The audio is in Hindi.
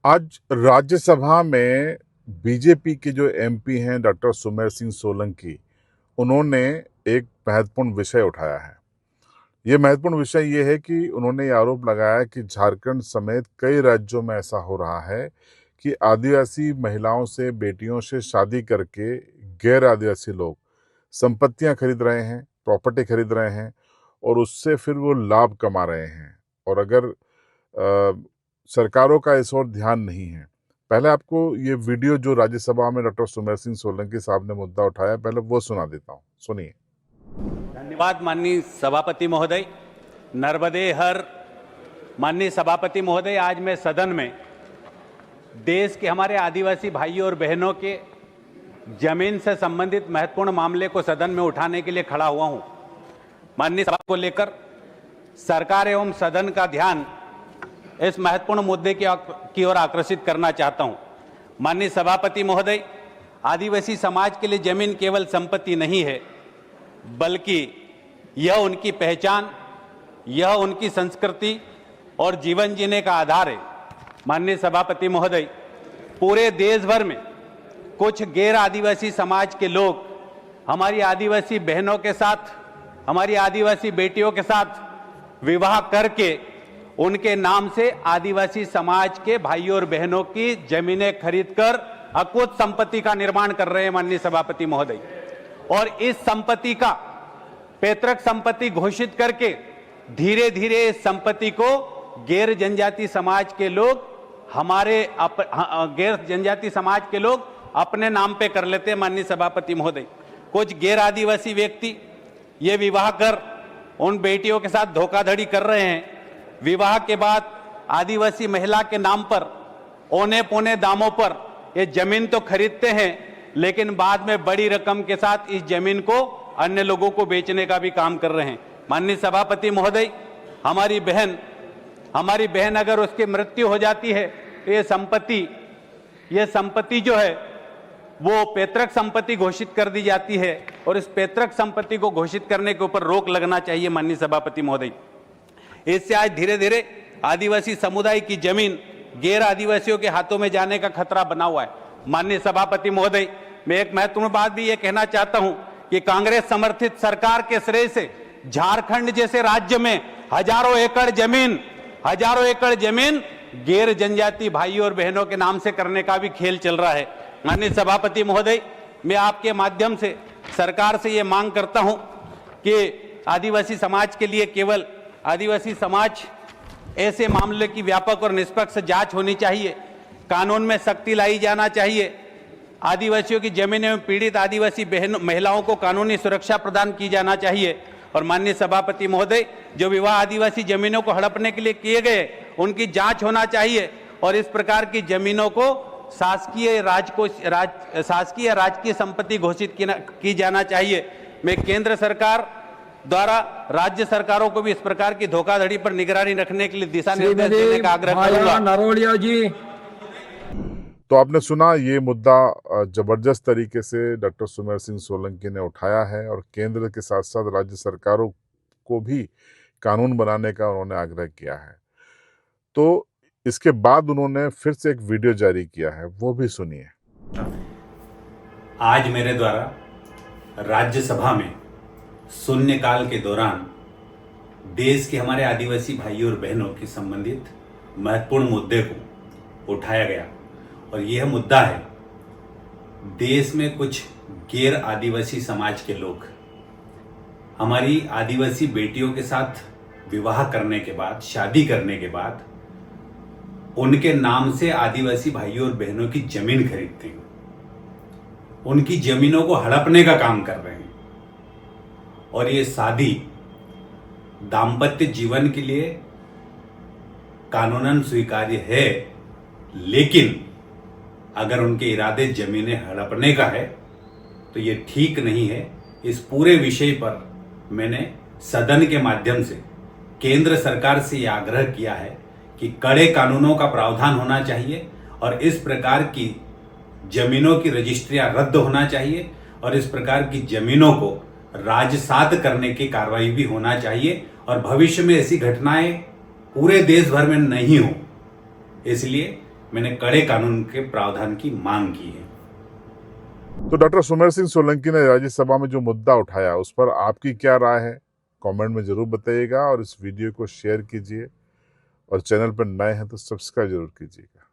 आज राज्यसभा में बीजेपी के जो एमपी हैं डॉक्टर सुमेर सिंह सोलंकी, उन्होंने एक महत्वपूर्ण विषय उठाया है। ये महत्वपूर्ण विषय ये है कि उन्होंने ये आरोप लगाया कि झारखंड समेत कई राज्यों में ऐसा हो रहा है कि आदिवासी महिलाओं से, बेटियों से शादी करके गैर आदिवासी लोग संपत्तियां खरीद रहे हैं, प्रॉपर्टी खरीद रहे हैं और उससे फिर वो लाभ कमा रहे हैं। और अगर सरकारों का इस ओर ध्यान नहीं है। पहले आपको ये वीडियो जो राज्यसभा में डॉक्टर सुमेर सिंह सोलंकी साहब ने मुद्दा उठाया, पहले वो सुना देता हूँ, सुनिए। धन्यवाद माननीय सभापति महोदय। नर्मदे हर। माननीय सभापति महोदय, आज मैं सदन में देश के हमारे आदिवासी भाइयों और बहनों के जमीन से संबंधित महत्वपूर्ण मामले को सदन में उठाने के लिए खड़ा हुआ हूं। माननीय सभा को लेकर सरकार एवं सदन का ध्यान इस महत्वपूर्ण मुद्दे की ओर आकर्षित करना चाहता हूं। माननीय सभापति महोदय, आदिवासी समाज के लिए जमीन केवल संपत्ति नहीं है, बल्कि यह उनकी पहचान, यह उनकी संस्कृति और जीवन जीने का आधार है। माननीय सभापति महोदय, पूरे देश भर में कुछ गैर आदिवासी समाज के लोग हमारी आदिवासी बहनों के साथ, हमारी आदिवासी बेटियों के साथ विवाह करके उनके नाम से आदिवासी समाज के भाइयों और बहनों की जमीनें खरीदकर अकुत संपत्ति का निर्माण कर रहे हैं। माननीय सभापति महोदय, और इस संपत्ति का पैतृक संपत्ति घोषित करके धीरे धीरे इस संपत्ति को गैर जनजाति समाज के लोग गैर जनजाति समाज के लोग अपने नाम पे कर लेते हैं। माननीय सभापति महोदय, कुछ गैर आदिवासी व्यक्ति ये विवाह कर उन बेटियों के साथ धोखाधड़ी कर रहे हैं। विवाह के बाद आदिवासी महिला के नाम पर औने पौने दामों पर ये जमीन तो खरीदते हैं, लेकिन बाद में बड़ी रकम के साथ इस जमीन को अन्य लोगों को बेचने का भी काम कर रहे हैं। माननीय सभापति महोदय, हमारी बहन अगर उसकी मृत्यु हो जाती है तो ये संपत्ति जो है वो पैतृक संपत्ति घोषित कर दी जाती है, और इस पैतृक संपत्ति को घोषित करने के ऊपर रोक लगना चाहिए। माननीय सभापति महोदय, इससे आज धीरे धीरे आदिवासी समुदाय की जमीन गैर आदिवासियों के हाथों में जाने का खतरा बना हुआ है। माननीय सभापति महोदय, मैं एक महत्वपूर्ण बात भी ये कहना चाहता हूं कि कांग्रेस समर्थित सरकार के श्रेय से झारखंड जैसे राज्य में हजारों एकड़ जमीन गैर जनजाति भाइयों और बहनों के नाम से करने का भी खेल चल रहा है। माननीय सभापति महोदय, मैं आपके माध्यम से सरकार से ये मांग करता हूं कि आदिवासी समाज के लिए केवल आदिवासी समाज ऐसे मामले की व्यापक और निष्पक्ष जांच होनी चाहिए, कानून में सख्ती लाई जाना चाहिए, आदिवासियों की जमीनों में पीड़ित आदिवासी महिलाओं को कानूनी सुरक्षा प्रदान की जाना चाहिए। और माननीय सभापति महोदय, जो विवाह आदिवासी जमीनों को हड़पने के लिए किए गए उनकी जांच होना चाहिए, और इस प्रकार की जमीनों को शासकीय राजकीय संपत्ति घोषित की जाना चाहिए। मैं केंद्र सरकार द्वारा राज्य सरकारों को भी इस प्रकार की धोखाधड़ी पर निगरानी रखने के लिए दिशा निर्देश देने का आग्रह करूंगा। नरोलिया जी, तो आपने सुना, ये मुद्दा जबरदस्त तरीके से डॉक्टर सुमेर सिंह सोलंकी ने उठाया है और केंद्र के साथ साथ राज्य सरकारों को भी कानून बनाने का उन्होंने आग्रह किया है। तो इसके बाद उन्होंने फिर से एक वीडियो जारी किया है, वो भी सुनिए। आज मेरे द्वारा राज्यसभा में शून्यकाल के दौरान देश के हमारे आदिवासी भाइयों और बहनों के संबंधित महत्वपूर्ण मुद्दे को उठाया गया, और यह मुद्दा है देश में कुछ गैर आदिवासी समाज के लोग हमारी आदिवासी बेटियों के साथ विवाह करने के बाद, शादी करने के बाद उनके नाम से आदिवासी भाइयों और बहनों की जमीन खरीदते हैं, उनकी जमीनों को हड़पने का काम कर रहे हैं। और ये शादी दाम्पत्य जीवन के लिए कानूनन स्वीकार्य है, लेकिन अगर उनके इरादे जमीनें हड़पने का है तो ये ठीक नहीं है। इस पूरे विषय पर मैंने सदन के माध्यम से केंद्र सरकार से यह आग्रह किया है कि कड़े कानूनों का प्रावधान होना चाहिए, और इस प्रकार की जमीनों की रजिस्ट्रियां रद्द होना चाहिए, और इस प्रकार की जमीनों को राजसात करने की कार्रवाई भी होना चाहिए, और भविष्य में ऐसी घटनाएं पूरे देश भर में नहीं हो। इसलिए मैंने कड़े कानून के प्रावधान की मांग की है। तो डॉक्टर सुमेर सिंह सोलंकी ने राज्यसभा में जो मुद्दा उठाया उस पर आपकी क्या राय है, कमेंट में जरूर बताइएगा और इस वीडियो को शेयर कीजिए और चैनल पर नए हैं तो सब्सक्राइब जरूर कीजिएगा।